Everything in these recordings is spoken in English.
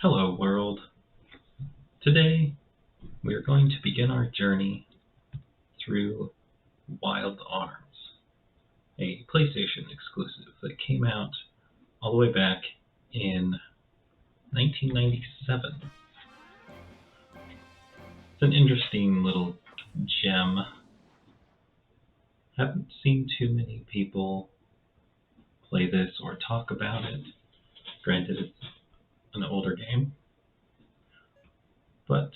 Hello, world. Today, we are going to begin our journey through Wild Arms, a PlayStation exclusive that came out all the way back in 1997. It's an interesting little gem. Haven't seen too many people play this or talk about it. Granted, it's an older game, but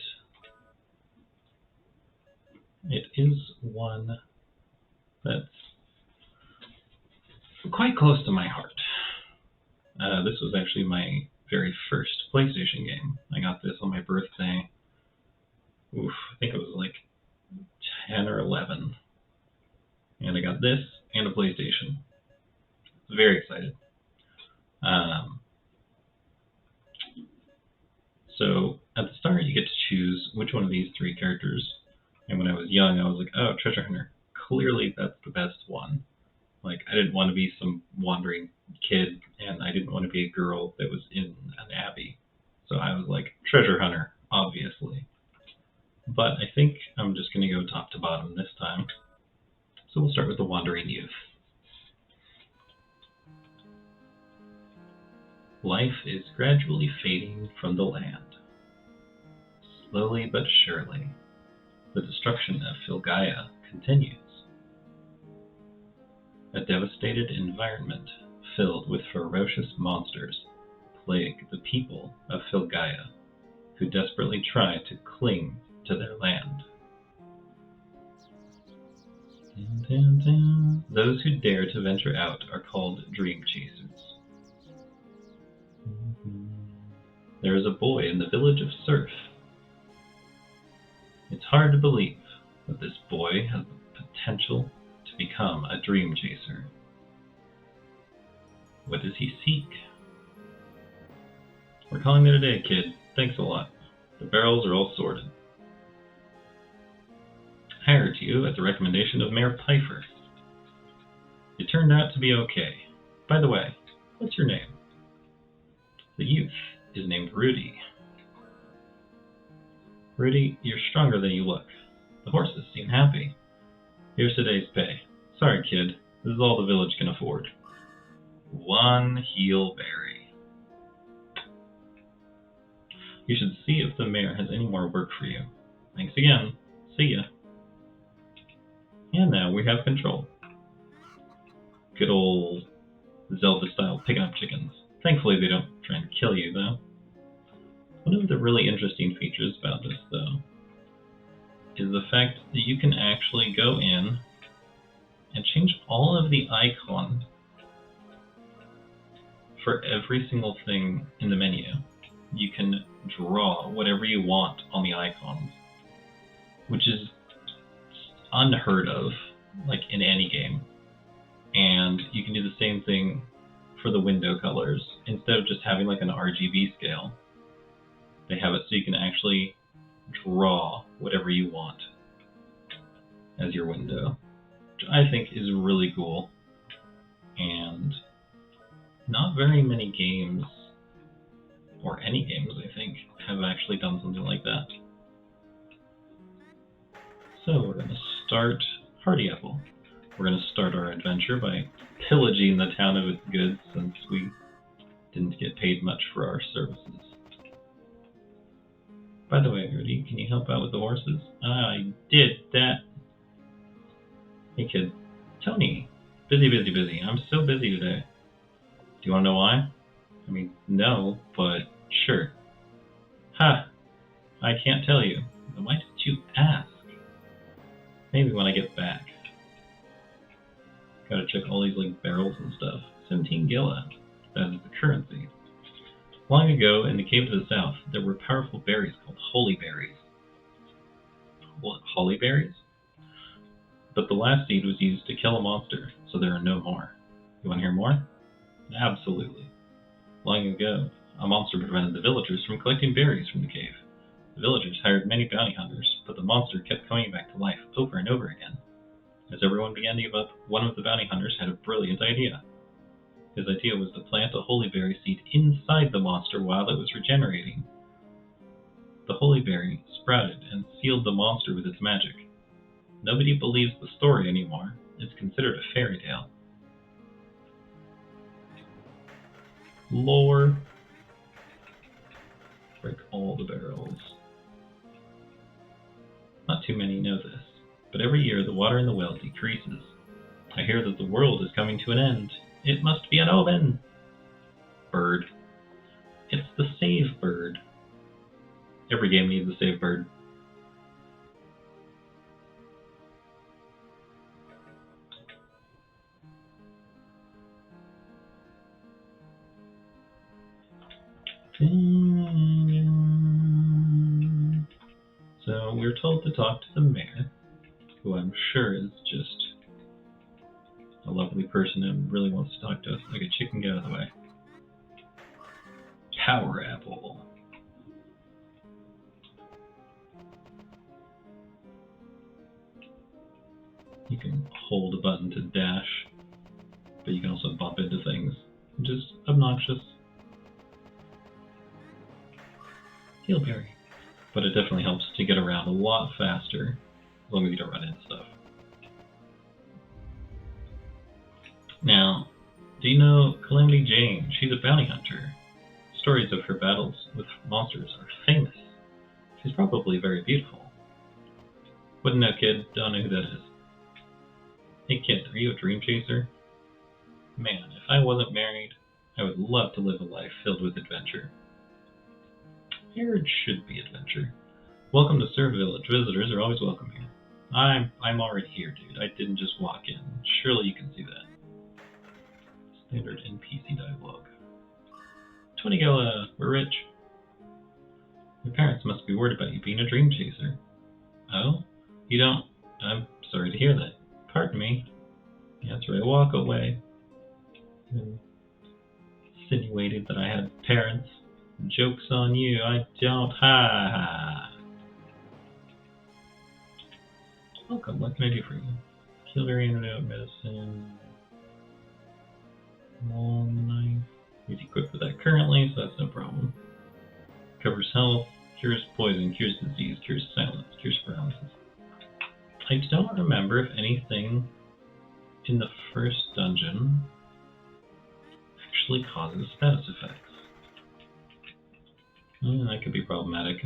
it is one that's quite close to my heart. This was actually my very first PlayStation game. I got this on my birthday. I think it was like 10 or 11. And I got this and a PlayStation. Very excited. So at the start, you get to choose which one of these three characters. And when I was young, I was like, oh, Treasure Hunter. Clearly, that's the best one. Like, I didn't want to be some wandering kid, and I didn't want to be a girl that was in an abbey. So I was like, Treasure Hunter, obviously. But I think I'm just going to go top to bottom this time. So we'll start with the Wandering Youth. Life is gradually fading from the land. Slowly but surely, the destruction of Filgaia continues. A devastated environment filled with ferocious monsters plague the people of Filgaia, who desperately try to cling to their land. Those who dare to venture out are called dream chasers. There is a boy in the village of Surf. It's hard to believe that this boy has the potential to become a dream chaser. What does he seek? We're calling it a day, kid. Thanks a lot. The barrels are all sorted. Hired you at the recommendation of Mayor Pfeiffer. It turned out to be okay. By the way, what's your name? The youth is named Rudy. Rudy, you're stronger than you look. The horses seem happy. Here's today's pay. Sorry, kid. This is all the village can afford. 1 heel berry. You should see if the mayor has any more work for you. Thanks again. See ya. And now we have control. Good old Zelda-style picking up chickens. Thankfully, they don't try and kill you, though. One of the really interesting features about this, though, is the fact that you can actually go in and change all of the icons for every single thing in the menu. You can draw whatever you want on the icons, which is unheard of, like in any game. And you can do the same thing for the window colors. Instead of just having like an RGB scale, they have it so you can actually draw whatever you want as your window, which I think is really cool. And not very many games, or any games I think, have actually done something like that. So we're going to start Hardy Apple. We're going to start our adventure by pillaging the town of its goods, since we didn't get paid much for our services. By the way, Rudy, can you help out with the horses? I did that. Hey kid, Tony. Busy. I'm so busy today. Do you want to know why? I mean, no, but sure. Ha! I can't tell you. Then why did you ask? Maybe when I get back. Gotta check all these like barrels and stuff. 17 Gila. That is the currency. Long ago, in the cave to the south, there were powerful berries called holy berries. What, holly berries? But the last seed was used to kill a monster, so there are no more. You want to hear more? Absolutely. Long ago, a monster prevented the villagers from collecting berries from the cave. The villagers hired many bounty hunters, but the monster kept coming back to life over and over again. As everyone began to give up, one of the bounty hunters had a brilliant idea. His idea was to plant a holy berry seed inside the monster while it was regenerating. The holy berry sprouted and sealed the monster with its magic. Nobody believes the story anymore. It's considered a fairy tale. Lore. Break all the barrels. Not too many know this, but every year the water in the well decreases. I hear that the world is coming to an end. It must be an omen. Bird. It's the save bird. Every game needs a save bird. So we're told to talk to the mayor, who I'm sure is just a lovely person and really wants to talk to us. Okay, chicken, get out of the way. Power apple. You can hold a button to dash, but you can also bump into things, which is obnoxious. Heelberry. But it definitely helps to get around a lot faster, as long as you don't run into stuff. Now, do you know Calamity Jane? She's a bounty hunter. Stories of her battles with monsters are famous. She's probably very beautiful. Wouldn't know, kid. Don't know who that is. Hey, kid, are you a dream chaser? Man, if I wasn't married, I would love to live a life filled with adventure. Marriage should be adventure. Welcome to Sur Village. Visitors are always welcome here. I'm already here, dude. I didn't just walk in. Surely you can see that. Standard NPC dialogue. 20 Gala, we're rich. Your parents must be worried about you being a dream chaser. Oh? You don't? I'm sorry to hear that. Pardon me. That's right, walk away. Insinuated that I had parents. Joke's on you, I don't. Ha ha. Welcome, what can I do for you? Healberry antidote medicine. Long knife. He's equipped with that currently, so that's no problem. Covers health, cures poison, cures disease, cures silence, cures paralysis. I don't remember if anything in the first dungeon actually causes status effects. That could be problematic.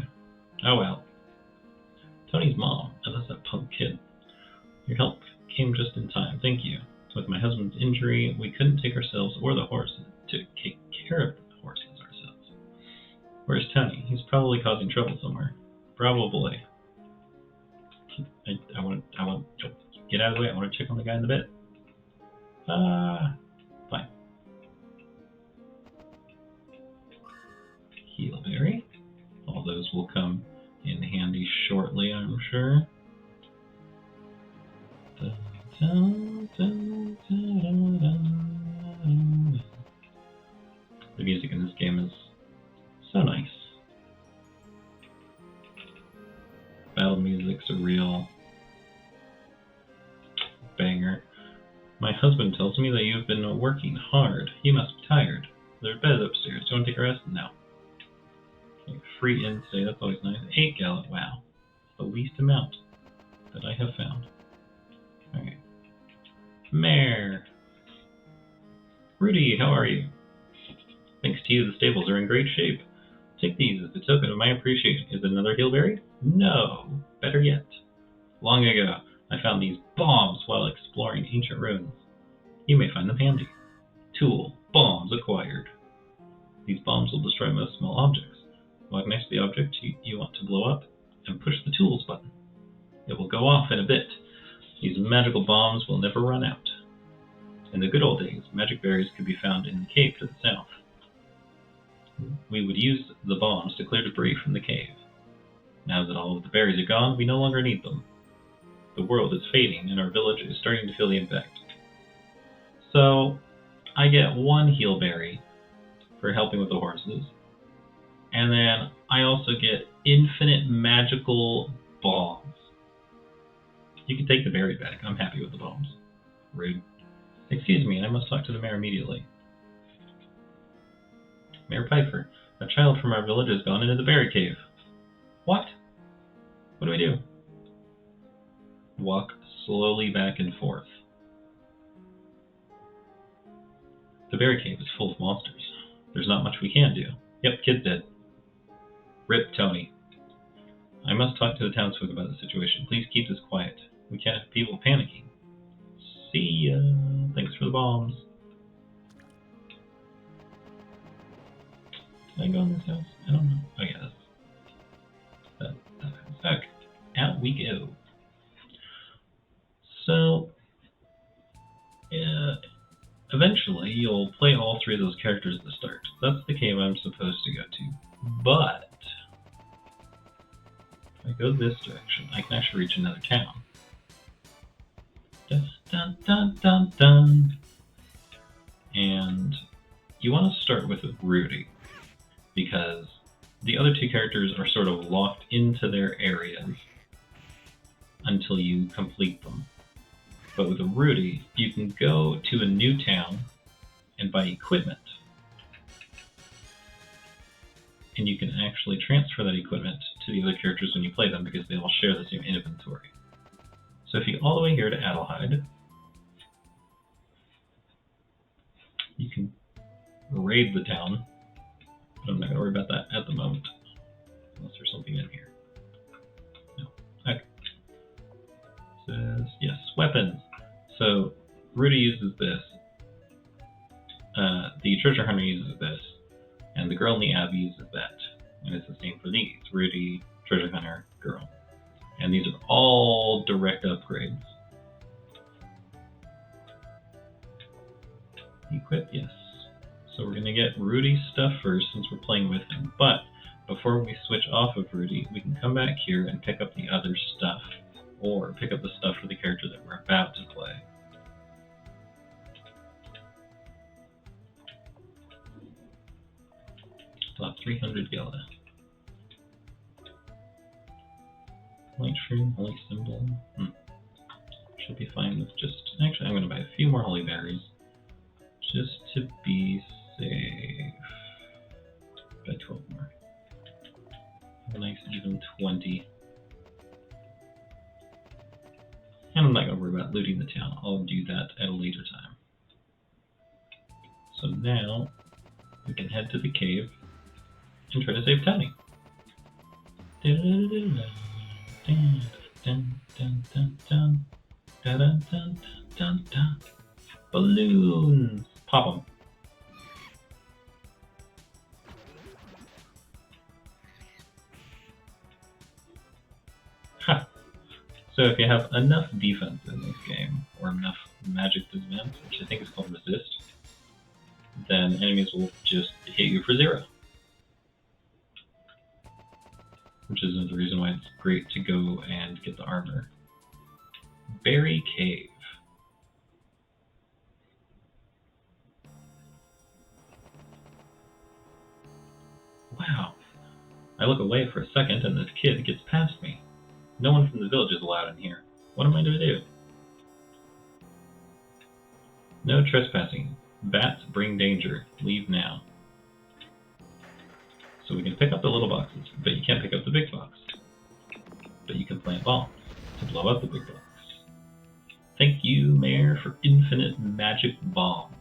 Oh well. Tony's mom, and that's that punk kid. Your help came just in time, thank you. With my husband's injury, we couldn't take ourselves or the horses to take care of the horses ourselves. Where's Tony? He's probably causing trouble somewhere. Probably. I want get out of the way. I want to check on the guy in the bed. Fine. Heelberry. All those will come in handy shortly, I'm sure. The music in this game is so nice. Battle music's a real banger. My husband tells me that you've been working hard. You must be tired. There's beds upstairs. Do you want to take a rest? No. Free in stay, that's always nice. 8 gallon, wow. It's the least amount that I have found. Okay. Mare. Rudy, how are you? Thanks to you, the stables are in great shape. Take these as a token of my appreciation. Is it another heelberry? No. Better yet. Long ago, I found these bombs while exploring ancient ruins. You may find them handy. Tool. Bombs acquired. These bombs will destroy most small objects. Walk next to the object you want to blow up and push the tools button. It will go off in a bit. These magical bombs will never run out. In the good old days, magic berries could be found in the cave to the south. We would use the bombs to clear debris from the cave. Now that all of the berries are gone, we no longer need them. The world is fading, and our village is starting to feel the impact. So, I get 1 heelberry for helping with the horses. And then I also get infinite magical bombs. You can take the berry back. I'm happy with the bombs. Rude. Excuse me, I must talk to the mayor immediately. Mayor Piper, a child from our village has gone into the berry cave. What? What do we do? Walk slowly back and forth. The berry cave is full of monsters. There's not much we can do. Yep, kid's dead. Rip Tony. I must talk to the townsfolk about the situation. Please keep this quiet. We can't have people panicking. See ya. Thanks for the bombs. Can I go in this house? I don't know. Oh yeah, that's stuck. Out we go. So, eventually you'll play all three of those characters at the start. That's the cave I'm supposed to go to. But if I go this direction, I can actually reach another town. Dun, dun, dun, dun, dun. And you want to start with Rudy, because the other two characters are sort of locked into their areas until you complete them. But with Rudy, you can go to a new town and buy equipment. And you can actually transfer that equipment to the other characters when you play them, because they all share the same inventory. So if you go all the way here to Adelheid, you can raid the town. But I'm not going to worry about that at the moment, unless there's something in here. No. Okay. Says, yes, weapons. So Rudy uses this. The treasure hunter uses this. And the girl in the abbey uses that. And it's the same for these. Rudy, treasure hunter, girl. And these are all direct upgrades. Equip, yes. So we're going to get Rudy's stuff first, since we're playing with him. But before we switch off of Rudy, we can come back here and pick up the other stuff. Or pick up the stuff for the character that we're about to play. Still have 300 Gila. Light shroom, holy symbol. Should be fine with just... Actually, I'm going to buy a few more holy berries. Just to be safe. Buy 12 more. Have a nice even 20. And I'm not going to worry about looting the town. I'll do that at a later time. So now, we can head to the cave and try to save Tony. Balloons! Pop them. Ha! So if you have enough defense in this game, or enough magic defense, which I think is called resist, then enemies will just hit you for 0. Which is another reason why it's great to go and get the armor. Berry Cave. Wow. I look away for a second and this kid gets past me. No one from the village is allowed in here. What am I to do? No trespassing. Bats bring danger. Leave now. So we can pick up the little boxes, but you can't pick up the big box. But you can plant bombs to blow up the big box. Thank you, Mayor, for infinite magic bombs.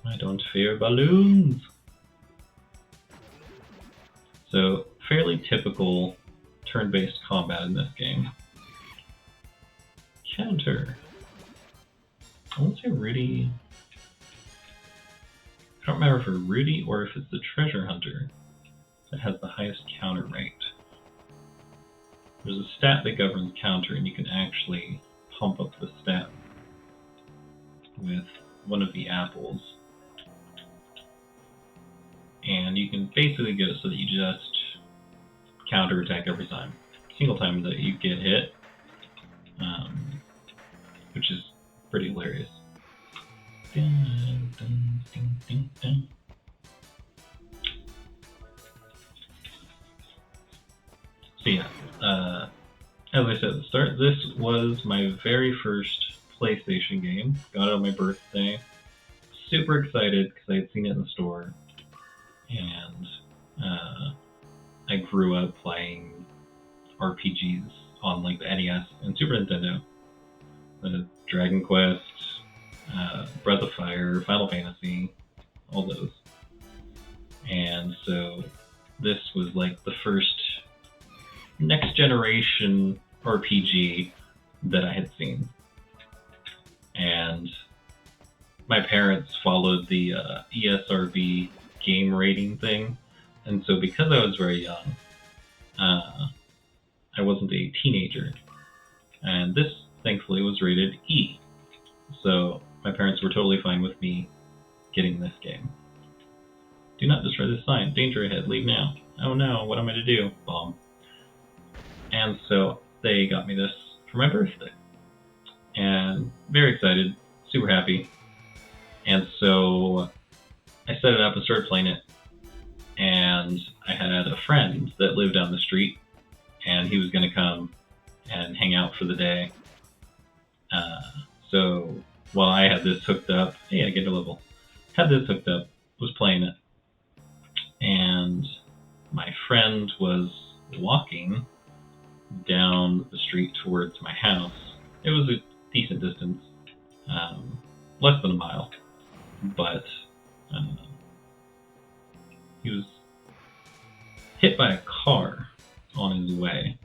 I don't fear balloons. So, fairly typical turn-based combat in this game. Counter. I want to say Rudy. I don't remember if it's Rudy or if it's the treasure hunter that has the highest counter rate. There's a stat that governs counter, and you can actually pump up the stat with one of the apples. And you can basically get it so that you just counter attack every time. Single time that you get hit, which is pretty hilarious. Dun, dun, dun, dun, dun. So yeah, as I said at the start, this was my very first PlayStation game. Got it on my birthday. Super excited because I had seen it in the store, and I grew up playing RPGs on like the NES and Super Nintendo. Dragon Quest, Breath of Fire, Final Fantasy, all those. And so this was like the first next generation RPG that I had seen. And my parents followed the ESRB game rating thing. And so because I was very young, I wasn't a teenager. And this, thankfully, was rated E. So my parents were totally fine with me getting this game. Do not destroy this sign. Danger ahead. Leave now. Oh no, what am I to do? Bomb. And so they got me this for my birthday. And very excited, super happy. And so I set it up and started playing it. And I had a friend that lived down the street, and he was going to come and hang out for the day. So while I had this hooked up, hey, I get a level. Had this hooked up, was playing it, and my friend was walking down the street towards my house. It was a decent distance, less than a mile, but he was hit by a car on his way.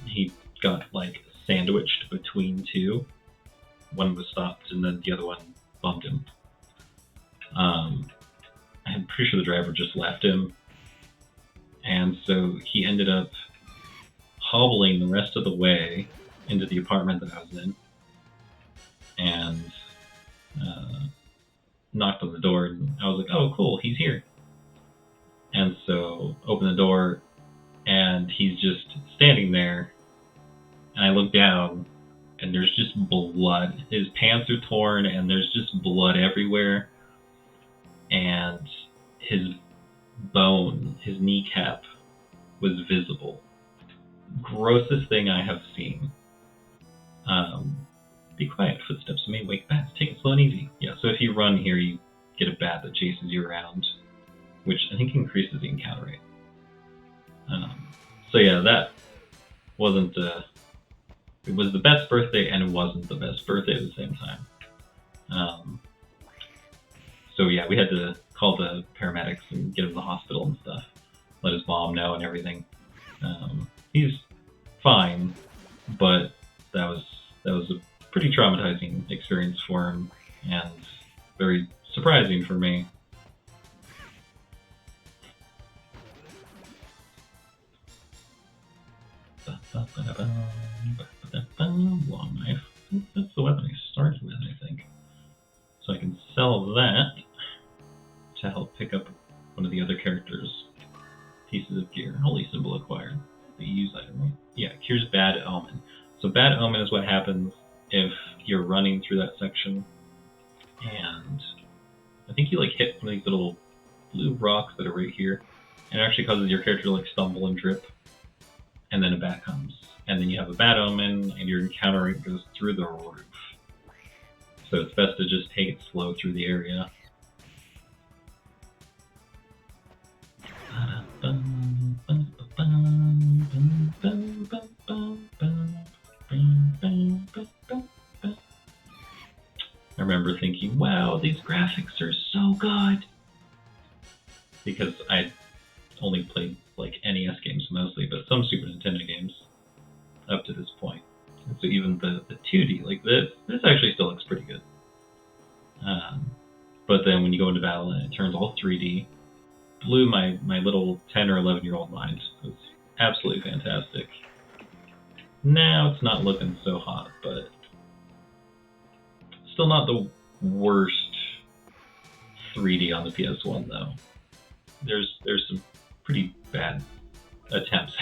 He got like sandwiched between two. One was stopped and then the other one bumped him. I'm pretty sure the driver just left him, and so he ended up hobbling the rest of the way into the apartment that I was in, and knocked on the door, and I was like, oh cool, he's here. And so opened the door, and he's just standing there, and I look down, and there's just blood. His pants are torn, and there's just blood everywhere, and his bone, his kneecap, was visible. Grossest thing I have seen. Be quiet, footsteps may wake bats. Take it slow and easy. Yeah, so if you run here, you get a bat that chases you around, which I think increases the encounter rate. So yeah, that wasn't it was the best birthday and it wasn't the best birthday at the same time. So yeah, we had to call the paramedics and get him to the hospital and stuff. Let his mom know and everything. He's fine, but that was a pretty traumatizing experience for him and very surprising for me. Long knife. That's the weapon I started with, I think. So I can sell that to help pick up one of the other characters' pieces of gear. Holy symbol acquired. The use item, right? Yeah, cures bad omen. So bad omen is what happens if you're running through that section, and I think you like hit one of these little blue rocks that are right here, and it actually causes your character to like stumble and trip, and then a bat comes, and then you have a bad omen, and your encounter rate goes through the roof. So it's best to just take it slow through the area. I remember thinking, wow, these graphics are so good. Because I only played like NES games mostly, but some Super Nintendo games up to this point. And so even the 2D, like this actually still looks pretty good. But then when you go into battle and it turns all 3D, blew my little 10 or 11-year-old mind. It was absolutely fantastic. Now it's not looking so hot, but still not the worst 3D on the PS1 though. There's some pretty bad attempts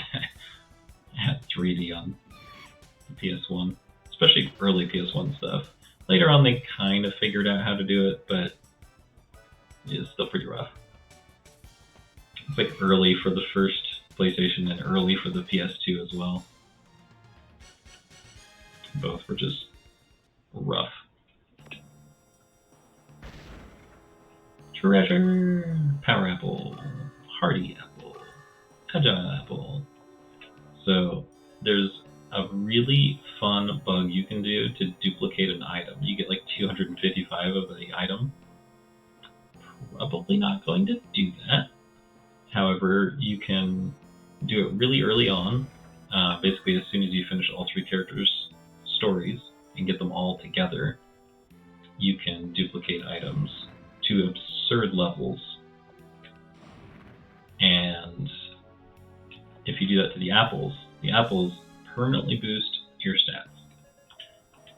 at 3D on the PS1, especially early PS1 stuff. Later on they kind of figured out how to do it, but it's still pretty rough. It's like early for the first PlayStation and early for the PS2 as well. Both were just rough. Treasure! Power apple, hardy apple, agile apple. So there's a really fun bug you can do to duplicate an item. You get like 255 of the item. Probably not going to do that. However, you can do it really early on. Basically, as soon as you finish all 3 characters' stories and get them all together, you can duplicate items to absurd levels. And if you do that to the apples permanently boost your stats.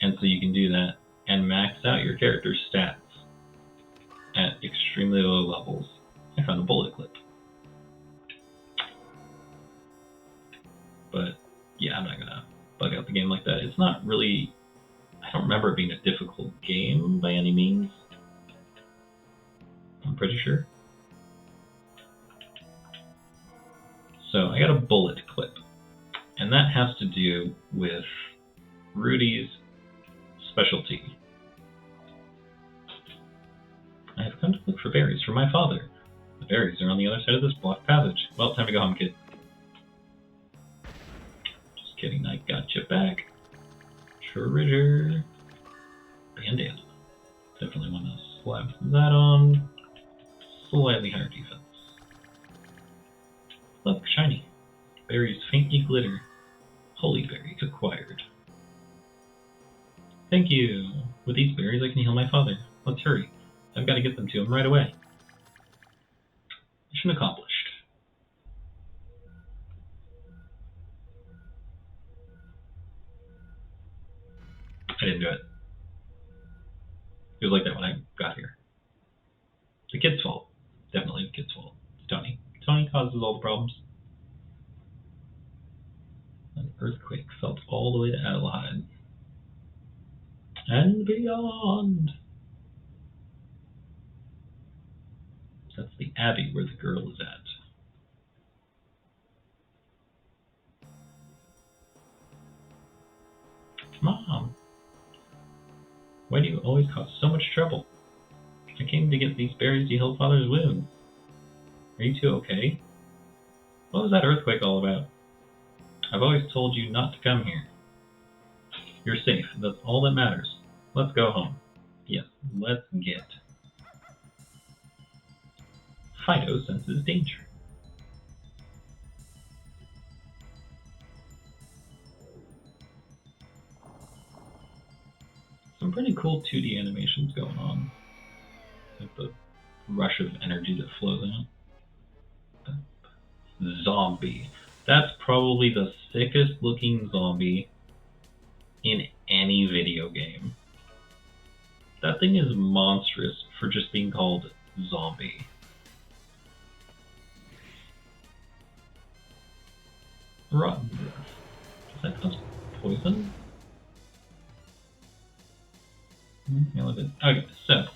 And so you can do that and max out your character's stats at extremely low levels. I found a bullet clip. But yeah, I'm not gonna bug out the game like that. It's not really, I don't remember it being a difficult game by any means. I'm pretty sure. So I got a bullet clip, and that has to do with Rudy's specialty. I have come to look for berries for my father. The berries are on the other side of this blocked passage. Well, time to go home, kid. Just kidding, I got you back. Treasure. Bandana. Definitely want to slap that on. Slightly higher defense. Look, shiny. Berries faintly glitter. Holy berry acquired. Thank you. With these berries, I can heal my father. Let's hurry. I've got to get them to him right away. Mission accomplished. I didn't do it. It was like that when I got here. The kid's fault. Definitely the kid's fault. It's Tony. Tony causes all the problems. An earthquake felt all the way to Adelaide. And beyond. That's the abbey where the girl is at. Mom, why do you always cause so much trouble? I came to get these berries to heal Father's wounds. Are you two okay? What was that earthquake all about? I've always told you not to come here. You're safe. That's all that matters. Let's go home. Yes, let's get. Fido senses danger. Some pretty cool 2D animations going on. Like the rush of energy that flows out. Zombie. That's probably the sickest looking zombie in any video game. That thing is monstrous for just being called zombie. Rotten breath. Does that cause poison? Okay, so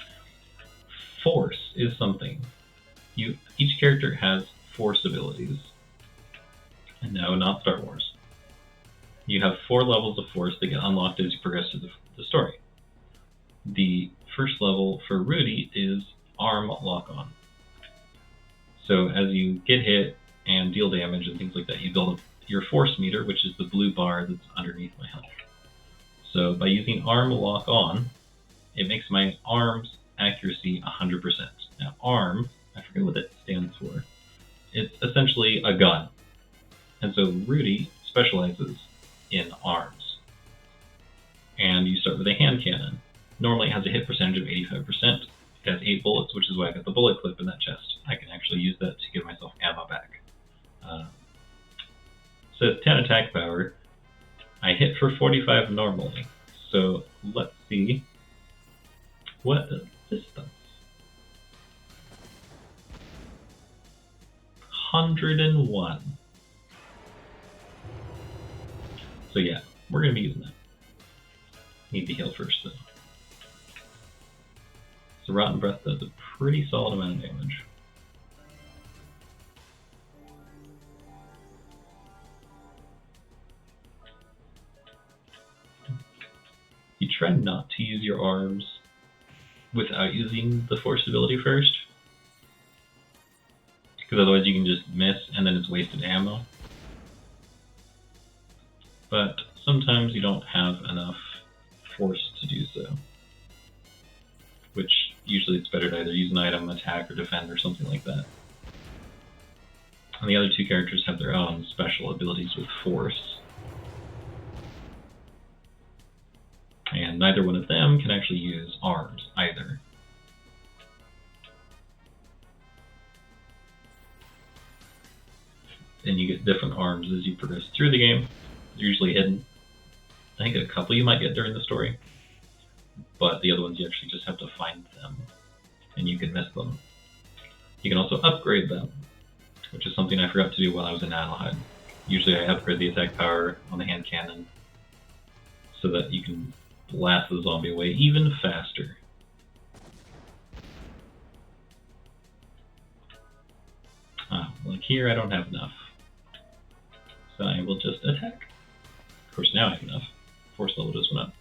force is something. Each character has force abilities. And no, not Star Wars. You have 4 levels of force that get unlocked as you progress through the story. The first level for Rudy is arm lock-on. So as you get hit and deal damage and things like that, you build up your force meter, which is the blue bar that's underneath my health. So by using arm lock-on, it makes my arm's accuracy 100%. Now arm, I forget what that stands for. It's essentially a gun. And so Rudy specializes in arms. And you start with a hand cannon. Normally it has a hit percentage of 85%. It has 8 bullets, which is why I got the bullet clip in that chest. I can actually use that to give myself ammo back. So it's 10 attack power. I hit for 45 normally. So let's see what this does. 101. So yeah, we're going to be using that. Need to heal first though. So Rotten Breath does a pretty solid amount of damage. try not to use your arms without using the force ability first, because otherwise you can just miss and then it's wasted ammo. But sometimes you don't have enough force to do so, which usually it's better to either use an item, attack, or defend, or something like that. And the other two characters have their own special abilities with force, and neither one of them can actually use arms either. And you get different arms as you progress through the game. They're usually hidden. I think a couple you might get during the story, but the other ones you actually just have to find them, and you can miss them. You can also upgrade them, which is something I forgot to do while I was in Adelheid. Usually I upgrade the attack power on the hand cannon so that you can blast the zombie away even faster. Like here I don't have enough, so I will just attack. Of course now I have enough. Force level just went up.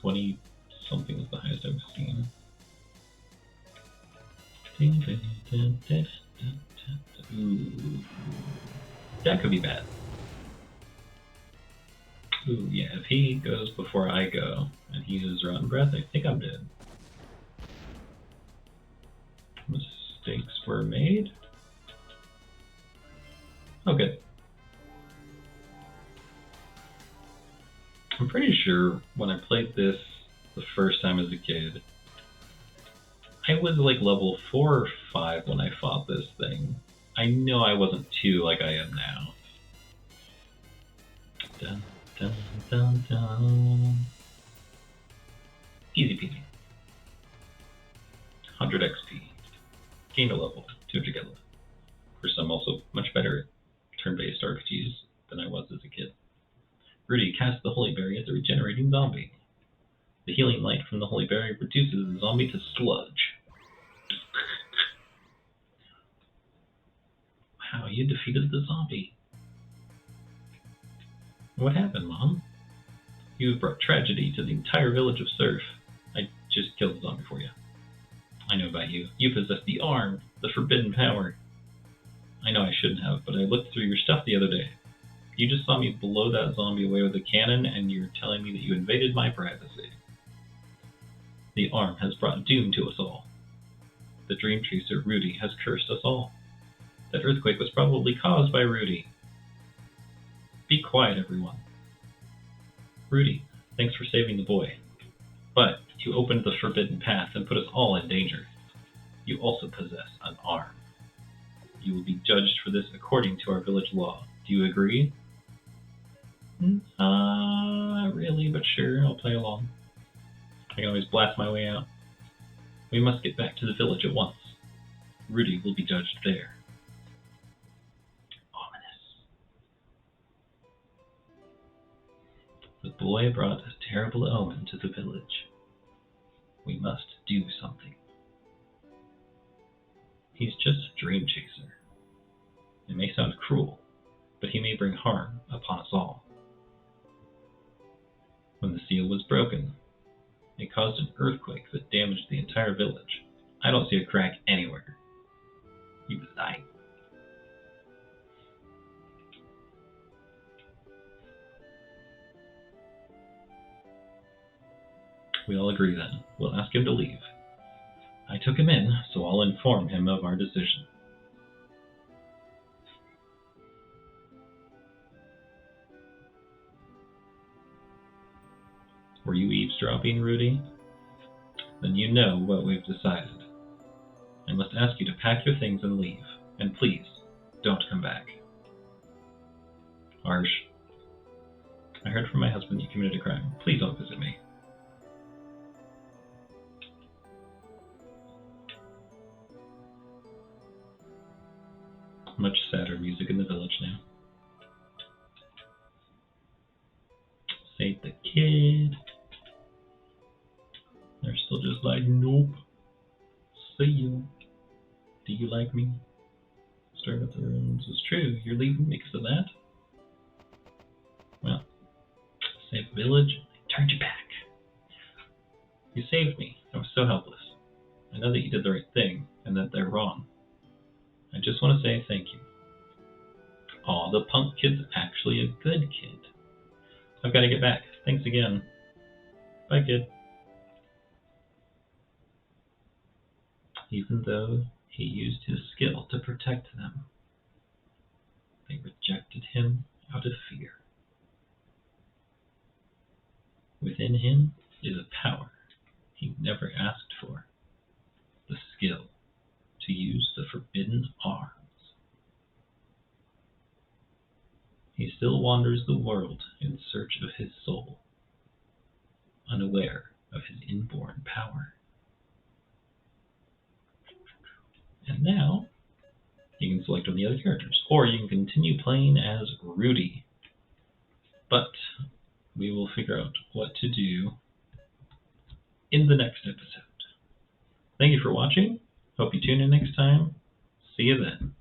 20 something is the highest I've seen. Ooh. That could be bad. Ooh, yeah, if he goes before I go, and he uses Rotten Breath, I think I'm dead. Mistakes were made. Oh, good. I'm pretty sure when I played this the first time as a kid, I was like level 4 or 5 when I fought this thing. I know I wasn't 2 like I am now. Dun, dun, dun, dun. Easy peasy. 100 XP. Gain a level. 200 get level. Of course, I'm also much better at turn-based RPGs than I was as a kid. Rudy casts the Holy Berry at the regenerating zombie. The healing light from the Holy Berry reduces the zombie to sludge. Wow, you defeated the zombie. What happened, Mom? You have brought tragedy to the entire village of Surf. I just killed the zombie for you. I know about you. You possess the arm, the forbidden power. I know I shouldn't have, but I looked through your stuff the other day. You just saw me blow that zombie away with a cannon, and you're telling me that you invaded my privacy. The arm has brought doom to us all. The dream chaser, Rudy, has cursed us all. That earthquake was probably caused by Rudy. Be quiet, everyone. Rudy, thanks for saving the boy. But you opened the forbidden path and put us all in danger. You also possess an arm. You will be judged for this according to our village law. Do you agree? Not really, but sure, I'll play along. I can always blast my way out. We must get back to the village at once. Rudy will be judged there. Ominous. The boy brought a terrible omen to the village. We must do something. He's just a dream chaser. It may sound cruel, but he may bring harm upon us all. When the seal was broken, it caused an earthquake that damaged the entire village. I don't see a crack anywhere. He was dying. We all agree then. We'll ask him to leave. I took him in, so I'll inform him of our decision. Were you eavesdropping, Rudy? Then you know what we've decided. I must ask you to pack your things and leave. And please, don't come back. Harsh. I heard from my husband that you committed a crime. Please don't visit me. Much sadder music in the village now. Save the kid. They're still just like, nope. See you. Do you like me? Stirring up the rooms. It's true. You're leaving because of that? village, and they turned your back. You saved me. I was so helpless. I know that you did the right thing, and that they're wrong. I just want to say thank you. Aw, the punk kid's actually a good kid. I've got to get back. Thanks again. Bye, kid. Even though he used his skill to protect them, they rejected him out of fear. Within him is a power he never asked for, the skill to use the forbidden arms. He still wanders the world in search of his soul, unaware of his inborn power. And now, you can select one of the other characters, or you can continue playing as Rudy. But we will figure out what to do in the next episode. Thank you for watching. Hope you tune in next time. See you then.